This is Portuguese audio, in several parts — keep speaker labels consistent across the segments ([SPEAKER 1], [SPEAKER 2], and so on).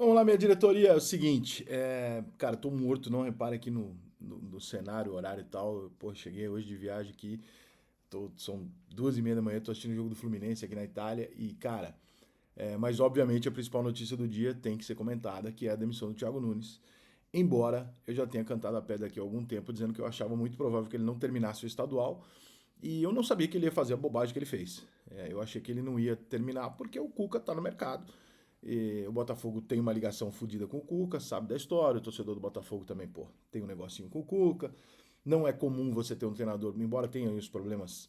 [SPEAKER 1] Vamos lá, minha diretoria. É o seguinte, cara, tô morto, não repara aqui no cenário, horário e tal. Pô, cheguei hoje de viagem aqui, são 2h30 da manhã, tô assistindo o jogo do Fluminense aqui na Itália e, cara, mas obviamente a principal notícia do dia tem que ser comentada, que é a demissão do Thiago Nunes. Embora eu já tenha cantado a pedra aqui há algum tempo, dizendo que eu achava muito provável que ele não terminasse o estadual, e eu não sabia que ele ia fazer a bobagem que ele fez. Eu achei que ele não ia terminar porque o Cuca tá no mercado. E o Botafogo tem uma ligação fodida com o Cuca, sabe da história. O torcedor do Botafogo também, pô, tem um negocinho com o Cuca. Não é comum você ter um treinador, embora tenha os problemas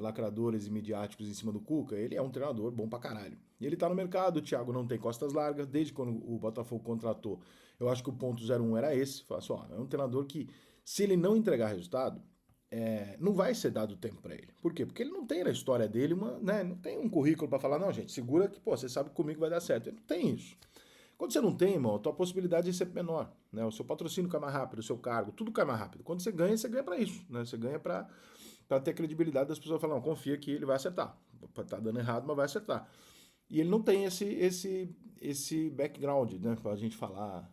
[SPEAKER 1] lacradores e midiáticos em cima do Cuca, ele é um treinador bom pra caralho. E ele tá no mercado, o Thiago não tem costas largas, desde quando o Botafogo contratou. Eu acho que o ponto 01 era esse. Fala assim, ó, é um treinador que, se ele não entregar resultado, não vai ser dado tempo para ele. Por quê? Porque ele não tem na história dele não tem um currículo para falar, não, gente, segura que, pô, você sabe que comigo vai dar certo. Ele não tem isso. Quando você não tem, irmão, a tua possibilidade é sempre menor, né? O seu patrocínio cai mais rápido, o seu cargo, tudo cai mais rápido. Quando você ganha para isso, né? Você ganha para ter credibilidade das pessoas falando, não, confia que ele vai acertar. Tá dando errado, mas vai acertar. E ele não tem esse background, né, pra gente falar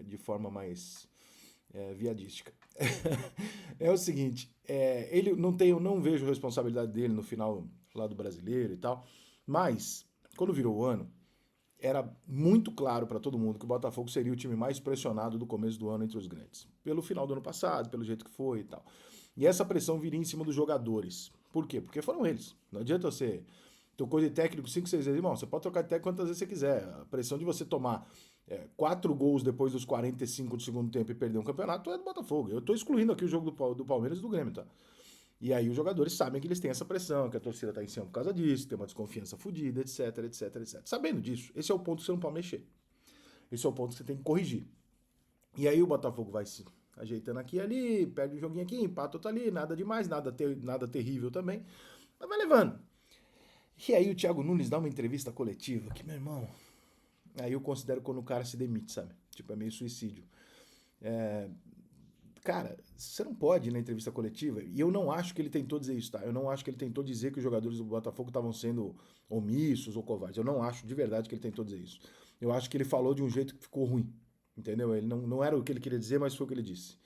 [SPEAKER 1] de forma mais viadística. É o seguinte, ele não tem, eu não vejo responsabilidade dele no final lá do brasileiro e tal, mas quando virou o ano, era muito claro para todo mundo que o Botafogo seria o time mais pressionado do começo do ano entre os grandes. Pelo final do ano passado, pelo jeito que foi e tal. E essa pressão viria em cima dos jogadores. Por quê? Porque foram eles. Não adianta você trocou de técnico 5, 6 vezes. Irmão, você pode trocar de técnico quantas vezes você quiser. A pressão de você tomar 4 gols depois dos 45 do segundo tempo e perder um campeonato é do Botafogo. Eu tô excluindo aqui o jogo do Palmeiras e do Grêmio, tá? E aí os jogadores sabem que eles têm essa pressão, que a torcida tá em cima por causa disso, tem uma desconfiança fodida, etc, etc, etc. Sabendo disso, esse é o ponto que você não pode mexer. Esse é o ponto que você tem que corrigir. E aí o Botafogo vai se ajeitando aqui e ali, perde um joguinho aqui, empata outro ali, nada demais, nada terrível também, mas vai levando. E aí o Thiago Nunes dá uma entrevista coletiva que, meu irmão, aí eu considero quando o cara se demite, sabe? Tipo, é meio suicídio. Cara, você não pode ir na entrevista coletiva, e eu não acho que ele tentou dizer isso, tá? Eu não acho que ele tentou dizer que os jogadores do Botafogo estavam sendo omissos ou covardes. Eu não acho de verdade que ele tentou dizer isso. Eu acho que ele falou de um jeito que ficou ruim, entendeu? Ele não era o que ele queria dizer, mas foi o que ele disse.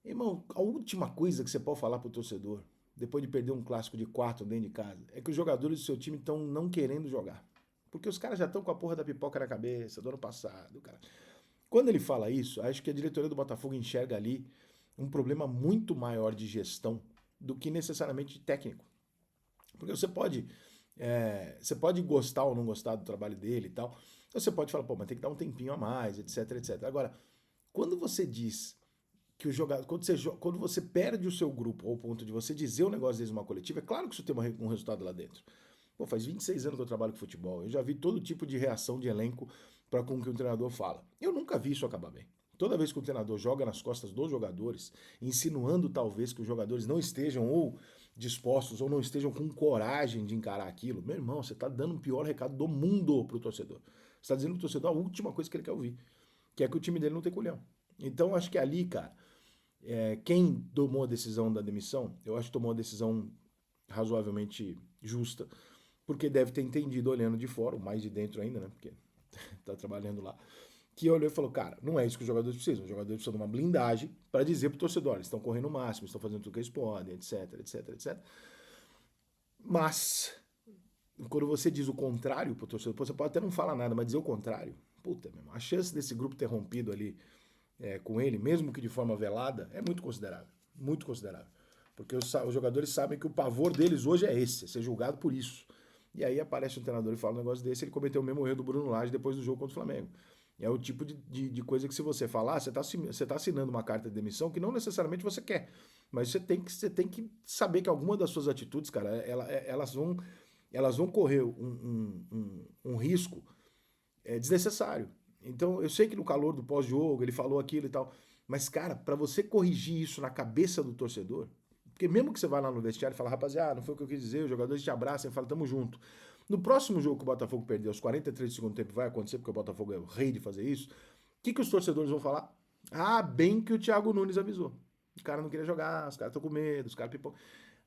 [SPEAKER 1] Irmão, a última coisa que você pode falar pro torcedor, depois de perder um clássico de quarto dentro de casa, é que os jogadores do seu time estão não querendo jogar. Porque os caras já estão com a porra da pipoca na cabeça do ano passado, cara. Quando ele fala isso, acho que a diretoria do Botafogo enxerga ali um problema muito maior de gestão do que necessariamente de técnico. Porque você pode gostar ou não gostar do trabalho dele e tal. Você pode falar, pô, mas tem que dar um tempinho a mais, etc, etc. Agora, quando você diz que o jogador, quando você perde o seu grupo ao ponto de você dizer um negócio desse numa coletiva, é claro que isso tem um resultado lá dentro. Pô, faz 26 anos que eu trabalho com futebol. Eu já vi todo tipo de reação de elenco para com o que o treinador fala. Eu nunca vi isso acabar bem. Toda vez que o treinador joga nas costas dos jogadores, insinuando talvez que os jogadores não estejam ou dispostos ou não estejam com coragem de encarar aquilo, meu irmão, você está dando o pior recado do mundo pro torcedor. Você está dizendo pro torcedor a última coisa que ele quer ouvir, que é que o time dele não tem culhão. Então, acho que ali, cara, quem tomou a decisão da demissão, eu acho que tomou uma decisão razoavelmente justa, porque deve ter entendido olhando de fora, ou mais de dentro ainda, né? Porque tá trabalhando lá. Que olhou e falou, cara, não é isso que os jogadores precisam. Os jogadores precisam de uma blindagem para dizer pro torcedor, eles estão correndo o máximo, estão fazendo tudo que eles podem, etc, etc, etc. Mas, quando você diz o contrário pro torcedor, você pode até não falar nada, mas dizer o contrário, puta, meu irmão, a chance desse grupo ter rompido ali com ele, mesmo que de forma velada, é muito considerável. Muito considerável. Porque os jogadores sabem que o pavor deles hoje é esse, é ser julgado por isso. E aí aparece um treinador e fala um negócio desse, ele cometeu o mesmo erro do Bruno Lage depois do jogo contra o Flamengo. É o tipo de coisa que se você falar, você tá assinando uma carta de demissão que não necessariamente você quer. Mas você tem que saber que alguma das suas atitudes, cara, elas vão correr um risco desnecessário. Então, eu sei que no calor do pós-jogo ele falou aquilo e tal, mas, cara, para você corrigir isso na cabeça do torcedor, porque mesmo que você vá lá no vestiário e fala, rapaziada, não foi o que eu quis dizer, os jogadores te abraçam e falam, tamo junto. No próximo jogo que o Botafogo perder, aos 43 do segundo tempo, vai acontecer, porque o Botafogo é o rei de fazer isso, o que os torcedores vão falar? Ah, bem que o Thiago Nunes avisou. O cara não queria jogar, os caras estão com medo, os caras pipocam.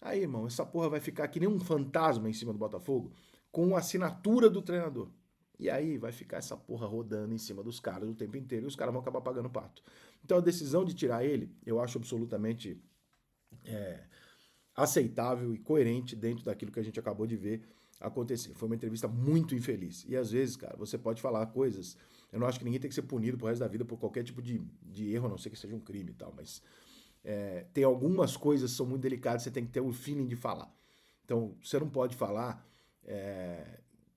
[SPEAKER 1] Aí, irmão, essa porra vai ficar que nem um fantasma em cima do Botafogo, com a assinatura do treinador. E aí vai ficar essa porra rodando em cima dos caras o tempo inteiro e os caras vão acabar pagando pato. Então a decisão de tirar ele, eu acho absolutamente aceitável e coerente dentro daquilo que a gente acabou de ver acontecer. Foi uma entrevista muito infeliz. E às vezes, cara, você pode falar coisas. Eu não acho que ninguém tem que ser punido pro resto da vida por qualquer tipo de erro, a não ser que seja um crime e tal, mas tem algumas coisas que são muito delicadas, você tem que ter o feeling de falar. Então, você não pode falar.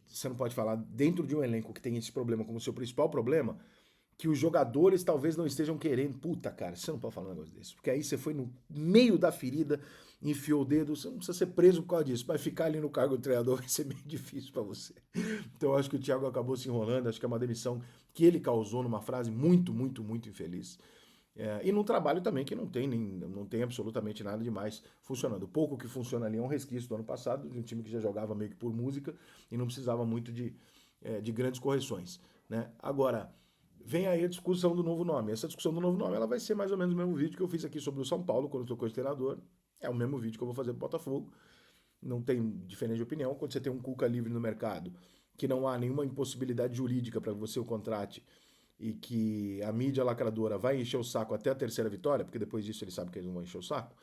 [SPEAKER 1] Você não pode falar dentro de um elenco que tem esse problema como seu principal problema, que os jogadores talvez não estejam querendo. Puta, cara, você não pode falar um negócio desse. Porque aí você foi no meio da ferida, enfiou o dedo, você não precisa ser preso por causa disso. Mas ficar ali no cargo do treinador vai ser bem difícil para você. Então eu acho que o Thiago acabou se enrolando, acho que é uma demissão que ele causou numa frase muito, muito, muito infeliz. E num trabalho também que não tem absolutamente nada demais funcionando. O pouco que funciona ali é um resquício do ano passado, de um time que já jogava meio que por música e não precisava muito de grandes correções. Né? Agora, vem aí a discussão do novo nome. Essa discussão do novo nome ela vai ser mais ou menos o mesmo vídeo que eu fiz aqui sobre o São Paulo, quando eu trocou de treinador. É o mesmo vídeo que eu vou fazer pro Botafogo. Não tem diferença de opinião. Quando você tem um Cuca livre no mercado, que não há nenhuma impossibilidade jurídica para que você o contrate e que a mídia lacradora vai encher o saco até a terceira vitória, porque depois disso eles sabem que eles não vão encher o saco.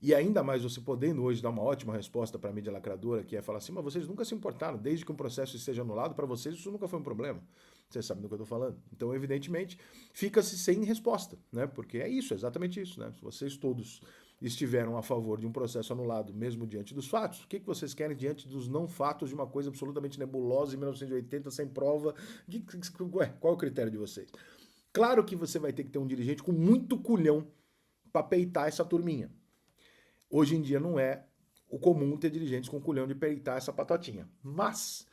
[SPEAKER 1] E ainda mais você podendo hoje dar uma ótima resposta para a mídia lacradora, que é falar assim, mas vocês nunca se importaram, desde que um processo esteja anulado, para vocês isso nunca foi um problema. Vocês sabem do que eu estou falando. Então, evidentemente, fica-se sem resposta, né? Porque é isso, é exatamente isso, né? Se vocês todos estiveram a favor de um processo anulado, mesmo diante dos fatos, o que vocês querem diante dos não fatos de uma coisa absolutamente nebulosa em 1980, sem prova? Ué, qual é o critério de vocês? Claro que você vai ter que ter um dirigente com muito culhão para peitar essa turminha. Hoje em dia não é o comum ter dirigentes com culhão de peitar essa patotinha. Mas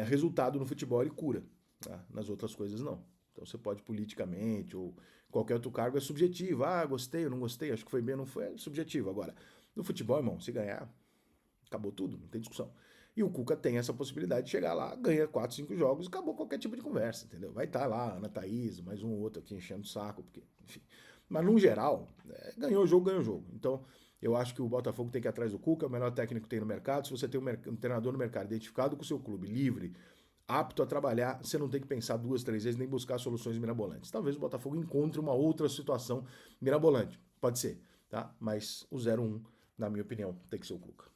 [SPEAKER 1] resultado no futebol ele cura. Tá? Nas outras coisas não. Então você pode politicamente ou qualquer outro cargo é subjetivo. Ah, gostei ou não gostei, acho que foi bem ou não foi, é subjetivo. Agora, no futebol, irmão, se ganhar, acabou tudo, não tem discussão. E o Cuca tem essa possibilidade de chegar lá, ganha 4, 5 jogos e acabou qualquer tipo de conversa, entendeu? Vai estar lá, Ana Thaís, mais um ou outro aqui enchendo o saco, porque, enfim. Mas, no geral, ganhou o jogo, ganhou o jogo. Então, eu acho que o Botafogo tem que ir atrás do Cuca, é o melhor técnico que tem no mercado. Se você tem um treinador no mercado identificado com o seu clube, livre, apto a trabalhar, você não tem que pensar 2, 3 vezes nem buscar soluções mirabolantes. Talvez o Botafogo encontre uma outra situação mirabolante. Pode ser, tá? Mas o 0-1, na minha opinião, tem que ser o Cuca.